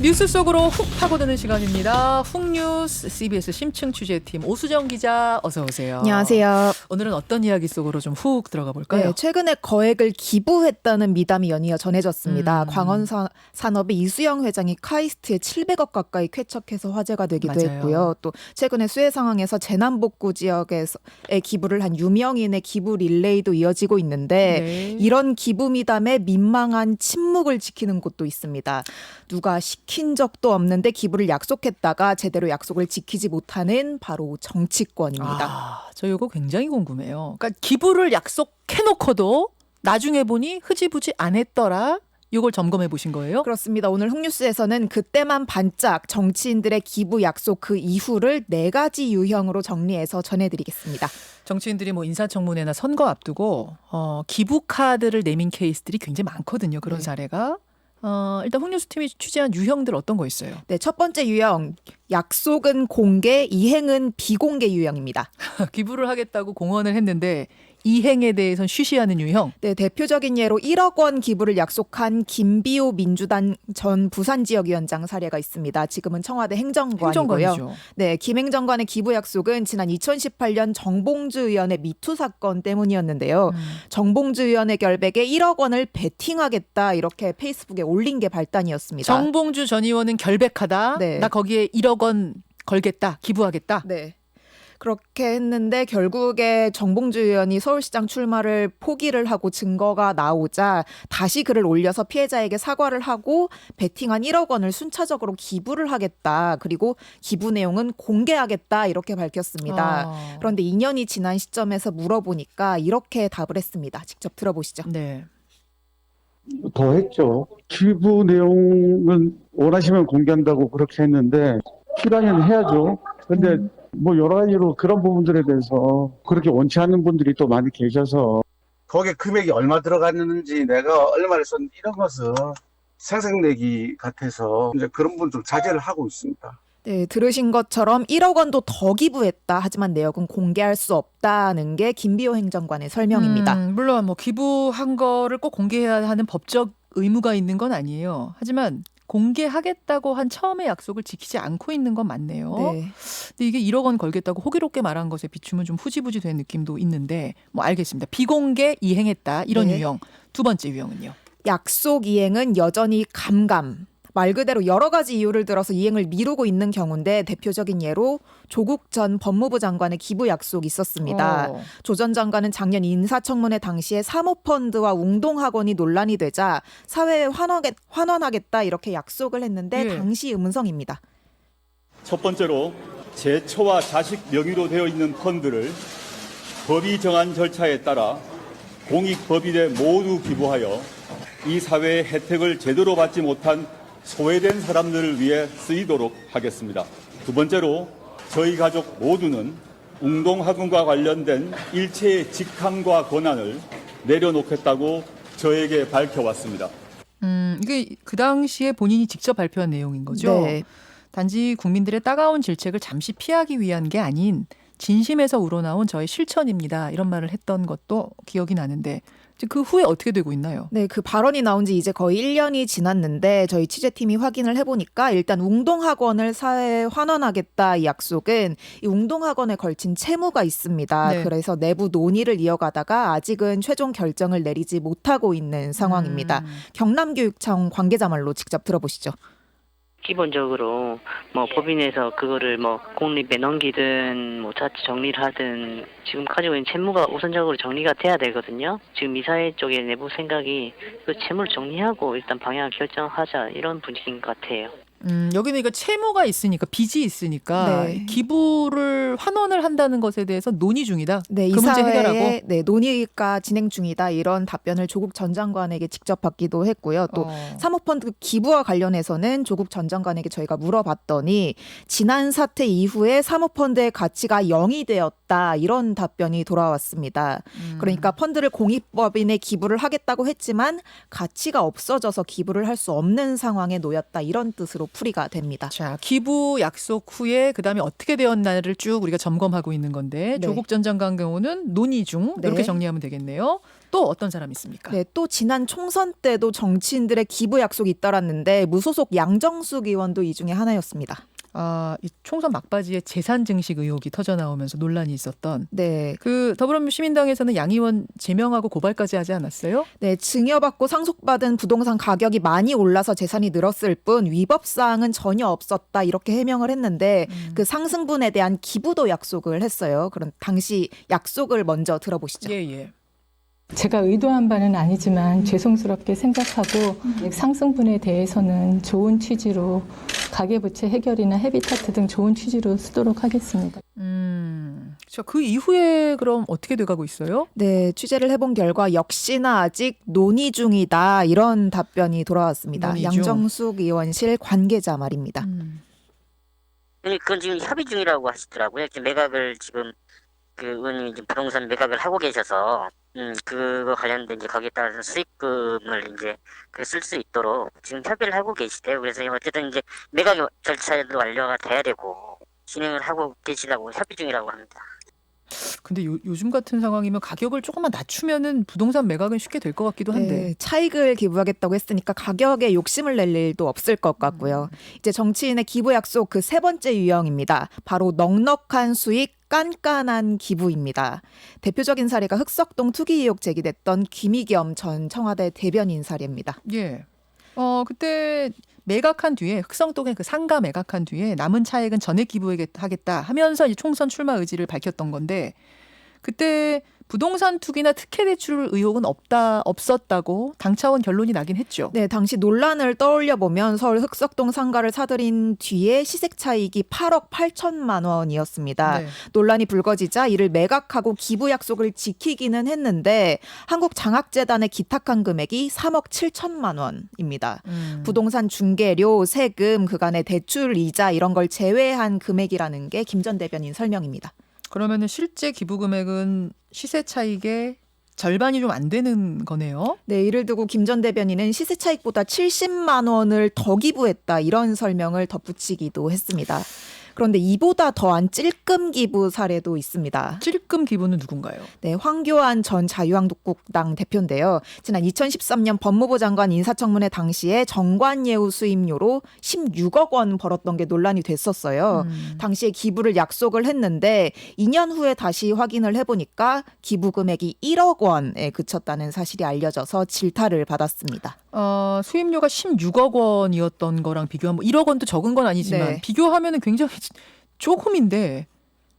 뉴스 속으로 훅 파고드는 시간입니다. 훅뉴스 CBS 심층 취재팀 오수정 기자 어서 오세요. 안녕하세요. 오늘은 어떤 이야기 속으로 좀 훅 들어가 볼까요? 네, 최근에 거액을 기부했다는 미담이 연이어 전해졌습니다. 광원산업의 이수영 회장이 카이스트에 700억 가까이 쾌척해서 화제가 되기도 맞아요. 했고요. 또 최근에 수해상황에서 재난복구 지역에 기부를 한 유명인의 기부 릴레이도 이어지고 있는데 네. 이런 기부 미담에 민망한 침묵을 지키는 곳도 있습니다. 누가 시킨 적도 없는데 기부를 약속했다가 제대로 약속을 지키지 못하는 바로 정치권입니다. 저 이거 굉장히 궁금해요. 그러니까 기부를 약속해놓고도 나중에 보니 흐지부지 안 했더라. 이걸 점검해 보신 거예요? 그렇습니다. 오늘 훅뉴스에서는 그때만 반짝 정치인들의 기부 약속 그 이후를 4가지 유형으로 정리해서 전해드리겠습니다. 정치인들이 뭐 인사청문회나 선거 앞두고 기부 카드를 내민 케이스들이 굉장히 많거든요. 그런 네. 사례가. 일단 훅뉴스 팀이 취재한 유형들 어떤 거 있어요? 네, 첫 번째 유형, 약속은 공개, 이행은 비공개 유형입니다. 기부를 하겠다고 공언을 했는데 이행에 대해서는 쉬쉬하는 유형. 네, 대표적인 예로 1억 원 기부를 약속한 김비호 민주당 전 부산지역위원장 사례가 있습니다. 지금은 청와대 행정관이고요. 행정관이죠. 네, 김 행정관의 기부 약속은 지난 2018년 정봉주 의원의 미투 사건 때문이었는데요. 정봉주 의원의 결백에 1억 원을 베팅하겠다 이렇게 페이스북에 올린 게 발단이었습니다. 정봉주 전 의원은 결백하다. 네. 나 거기에 1억 원 걸겠다. 기부하겠다. 네. 그렇게 했는데 결국에 정봉주 의원이 서울시장 출마를 포기를 하고 증거가 나오자 다시 글을 올려서 피해자에게 사과를 하고 베팅한 1억 원을 순차적으로 기부를 하겠다. 그리고 기부 내용은 공개하겠다 이렇게 밝혔습니다. 그런데 2년이 지난 시점에서 물어보니까 이렇게 답을 했습니다. 직접 들어보시죠. 네. 더 했죠. 기부 내용은 원하시면 공개한다고 그렇게 했는데 필요하면 해야죠. 근데 뭐 여러 가지로 그런 부분들에 대해서 그렇게 원치 않는 분들이 또 많이 계셔서 거기에 금액이 얼마 들어갔는지 내가 얼마를 썼는지 이런 것은 생색내기 같아서 이제 그런 부분 좀 자제를 하고 있습니다. 네, 들으신 것처럼 1억 원도 더 기부했다. 하지만 내역은 공개할 수 없다는 게 김비호 행정관의 설명입니다. 물론 뭐 기부한 거를 꼭 공개해야 하는 법적 의무가 있는 건 아니에요. 하지만 공개하겠다고 한 처음의 약속을 지키지 않고 있는 건 맞네요. 네. 근데 이게 1억 원 걸겠다고 호기롭게 말한 것에 비추면 좀 후지부지 된 느낌도 있는데 뭐 알겠습니다. 비공개 이행했다 이런 네. 유형. 두 번째 유형은요. 약속 이행은 여전히 감감. 말 그대로 여러 가지 이유를 들어서 이행을 미루고 있는 경우인데 대표적인 예로 조국 전 법무부 장관의 기부 약속이 있었습니다. 조 전 장관은 작년 인사청문회 당시에 사모펀드와 웅동학원이 논란이 되자 사회에 환원하겠다 이렇게 약속을 했는데 예. 당시 음성입니다. 첫 번째로 제 처와 자식 명의로 되어 있는 펀드를 법이 정한 절차에 따라 공익법인에 모두 기부하여 이 사회의 혜택을 제대로 받지 못한 소외된 사람들을 위해 쓰이도록 하겠습니다. 두 번째로 저희 가족 모두는 웅동학원과 관련된 일체의 직함과 권한을 내려놓겠다고 저에게 밝혀왔습니다. 이게 그 당시에 본인이 직접 발표한 내용인 거죠. 네. 단지 국민들의 따가운 질책을 잠시 피하기 위한 게 아닌 진심에서 우러나온 저의 실천입니다. 이런 말을 했던 것도 기억이 나는데 그 후에 어떻게 되고 있나요? 네, 그 발언이 나온 지 이제 거의 1년이 지났는데 저희 취재팀이 확인을 해보니까 일단 웅동학원을 사회에 환원하겠다 이 약속은 이 웅동학원에 걸친 채무가 있습니다. 네. 그래서 내부 논의를 이어가다가 아직은 최종 결정을 내리지 못하고 있는 상황입니다. 경남교육청 관계자 말로 직접 들어보시죠. 기본적으로 뭐 법인에서 그거를 뭐 공립에 넘기든 뭐 자체 정리를 하든 지금 가지고 있는 채무가 우선적으로 정리가 돼야 되거든요. 지금 이사회 쪽의 내부 생각이 그 채무를 정리하고 일단 방향을 결정하자 이런 분위기인 것 같아요. 여기는 이거 채무가 있으니까 빚이 있으니까 네. 기부를 환원을 한다는 것에 대해서 논의 중이다. 네, 그 문제 해결하고. 이사회에 네, 논의가 진행 중이다 이런 답변을 조국 전 장관에게 직접 받기도 했고요. 또 사모펀드 기부와 관련해서는 조국 전 장관에게 저희가 물어봤더니 지난 사태 이후에 사모펀드의 가치가 0이 되었다. 없다 이런 답변이 돌아왔습니다. 그러니까 펀드를 공익법인에 기부를 하겠다고 했지만 가치가 없어져서 기부를 할 수 없는 상황에 놓였다 이런 뜻으로 풀이가 됩니다. 자, 기부 약속 후에 그다음에 어떻게 되었나를 쭉 우리가 점검하고 있는 건데 네. 조국 전 장관 경우는 논의 중 이렇게 네. 정리하면 되겠네요. 또 어떤 사람이 있습니까? 네, 또 지난 총선 때도 정치인들의 기부 약속이 잇따랐는데 무소속 양정숙 의원도 이 중에 하나였습니다. 이 총선 막바지에 재산 증식 의혹이 터져 나오면서 논란이 있었던 네, 그 더불어민주당에서는 양 의원 제명하고 고발까지 하지 않았어요? 네, 증여받고 상속받은 부동산 가격이 많이 올라서 재산이 늘었을 뿐 위법 사항은 전혀 없었다 이렇게 해명을 했는데 그 상승분에 대한 기부도 약속을 했어요. 그럼 당시 약속을 먼저 들어보시죠. 예. 제가 의도한 바는 아니지만 죄송스럽게 생각하고 상승분에 대해서는 좋은 취지로 가계부채 해결이나 헤비타트 등 좋은 취지로 쓰도록 하겠습니다. 그 이후에 그럼 어떻게 돼가고 있어요? 네, 취재를 해본 결과 역시나 아직 논의 중이다 이런 답변이 돌아왔습니다. 논의 중. 양정숙 의원실 관계자 말입니다. 그건 지금 협의 중이라고 하시더라고요. 지금 매각을 지금 그 의원님이 지금 부동산 매각을 하고 계셔서 그거 관련된 이제 거기에 따라서 수익금을 이제 쓸 수 있도록 지금 협의를 하고 계시대요. 그래서 어쨌든 이제 매각 절차도 완료가 돼야 되고 진행을 하고 계시다고 협의 중이라고 합니다. 근데 요즘 같은 상황이면 가격을 조금만 낮추면은 부동산 매각은 쉽게 될 것 같기도 한데. 네, 차익을 기부하겠다고 했으니까 가격에 욕심을 낼 일도 없을 것 같고요. 이제 정치인의 기부 약속 그 세 번째 유형입니다. 바로 넉넉한 수익 깐깐한 기부입니다. 대표적인 사례가 흑석동 투기 의혹 제기됐던 김의겸 전 청와대 대변인 사례입니다. 예. 그때 매각한 뒤에 흑성동의 그 상가 매각한 뒤에 남은 차액은 전액 기부하겠다 하면서 이 총선 출마 의지를 밝혔던 건데 그때 부동산 투기나 특혜 대출 의혹은 없었다고 당 차원 결론이 나긴 했죠. 네, 당시 논란을 떠올려 보면 서울 흑석동 상가를 사들인 뒤에 시세 차익이 8억 8천만 원이었습니다. 네. 논란이 불거지자 이를 매각하고 기부 약속을 지키기는 했는데 한국장학재단에 기탁한 금액이 3억 7천만 원입니다. 부동산 중개료, 세금, 그간의 대출 이자 이런 걸 제외한 금액이라는 게 김 전 대변인 설명입니다. 그러면은 실제 기부 금액은 시세 차익의 절반이 좀 안 되는 거네요. 네, 이를 두고 김 전 대변인은 시세 차익보다 70만 원을 더 기부했다 이런 설명을 덧붙이기도 했습니다. 그런데 이보다 더한 찔끔 기부 사례도 있습니다. 찔끔 기부는 누군가요? 네, 황교안 전 자유한국당 대표인데요. 지난 2013년 법무부 장관 인사청문회 당시에 정관예우 수임료로 16억 원 벌었던 게 논란이 됐었어요. 당시에 기부를 약속을 했는데 2년 후에 다시 확인을 해보니까 기부 금액이 1억 원에 그쳤다는 사실이 알려져서 질타를 받았습니다. 수임료가 16억 원이었던 거랑 비교하면 1억 원도 적은 건 아니지만 네. 비교하면은 굉장히 조금인데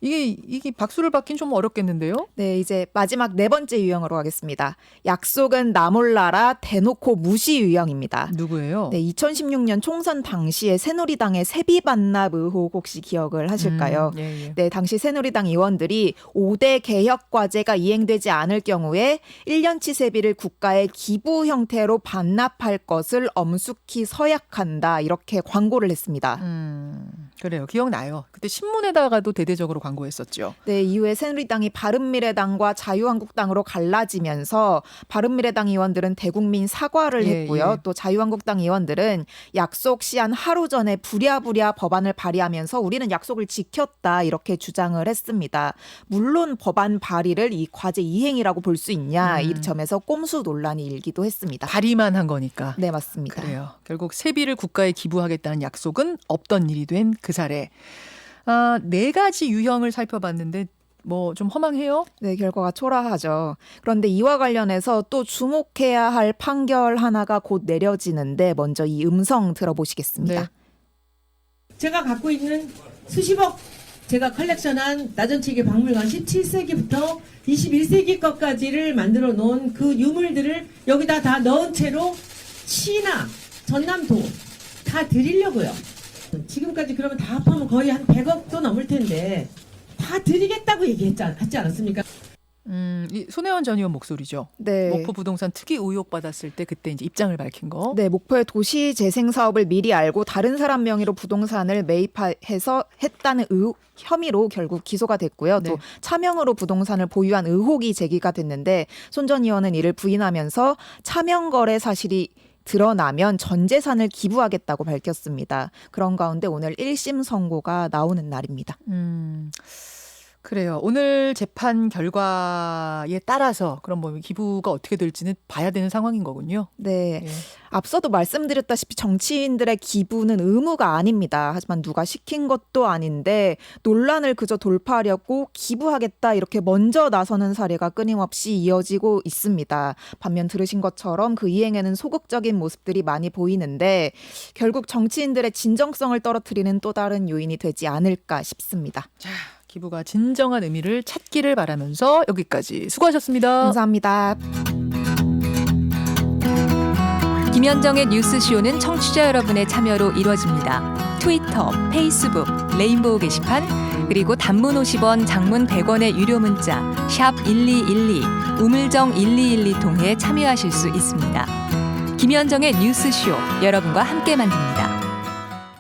이게 박수를 받긴 좀 어렵겠는데요? 네, 이제 마지막 네 번째 유형으로 가겠습니다. 약속은 나 몰라라 대놓고 무시 유형입니다. 누구예요? 네, 2016년 총선 당시에 새누리당의 세비 반납 의혹 혹시 기억을 하실까요? 예. 네, 당시 새누리당 의원들이 5대 개혁 과제가 이행되지 않을 경우에 1년치 세비를 국가에 기부 형태로 반납할 것을 엄숙히 서약한다 이렇게 광고를 했습니다. 그래요. 기억나요. 그때 신문에다가도 대대적으로 광고했었죠. 네, 이후에 새누리당이 바른미래당과 자유한국당으로 갈라지면서 바른미래당 의원들은 대국민 사과를 예, 했고요. 예. 또 자유한국당 의원들은 약속 시한 하루 전에 부랴부랴 법안을 발의하면서 우리는 약속을 지켰다 이렇게 주장을 했습니다. 물론 법안 발의를 이 과제 이행이라고 볼 수 있냐 이 점에서 꼼수 논란이 일기도 했습니다. 발의만 한 거니까. 네, 맞습니다. 그래요. 결국 세비를 국가에 기부하겠다는 약속은 없던 일이 된 그 사례. 네 가지 유형을 살펴봤는데 뭐 좀 허망해요? 네, 결과가 초라하죠. 그런데 이와 관련해서 또 주목해야 할 판결 하나가 곧 내려지는데 먼저 이 음성 들어보시겠습니다. 네. 제가 갖고 있는 수십억 제가 컬렉션한 나전치기 박물관 17세기부터 21세기 것까지를 만들어 놓은 그 유물들을 여기다 다 넣은 채로 시나 전남도 다 드리려고요. 지금까지 그러면 다 합하면 거의 한 100억도 넘을 텐데 다 드리겠다고 얘기했지 않았습니까? 이 손혜원 전 의원 목소리죠. 네. 목포 부동산 투기 의혹 받았을 때 그때 이제 입장을 밝힌 거. 네, 목포의 도시 재생 사업을 미리 알고 다른 사람 명의로 부동산을 매입해서 했다는 혐의로 결국 기소가 됐고요. 네. 또 차명으로 부동산을 보유한 의혹이 제기가 됐는데 손 전 의원은 이를 부인하면서 차명 거래 사실이 드러나면 전 재산을 기부하겠다고 밝혔습니다. 그런 가운데 오늘 1심 선고가 나오는 날입니다. 그래요. 오늘 재판 결과에 따라서 그럼 뭐 기부가 어떻게 될지는 봐야 되는 상황인 거군요. 네. 예. 앞서도 말씀드렸다시피 정치인들의 기부는 의무가 아닙니다. 하지만 누가 시킨 것도 아닌데 논란을 그저 돌파하려고 기부하겠다 이렇게 먼저 나서는 사례가 끊임없이 이어지고 있습니다. 반면 들으신 것처럼 그 이행에는 소극적인 모습들이 많이 보이는데 결국 정치인들의 진정성을 떨어뜨리는 또 다른 요인이 되지 않을까 싶습니다. 자, 기부가 진정한 의미를 찾기를 바라면서 여기까지 수고하셨습니다. 감사합니다. 김현정의 뉴스쇼는 청취자 여러분의 참여로 이루어집니다. 트위터, 페이스북, 레인보우 게시판, 그리고 단문 50원, 장문 100원의 유료 문자 샵 1212, 우물정 1212 통해 참여하실 수 있습니다. 김현정의 뉴스쇼, 여러분과 함께 만듭니다.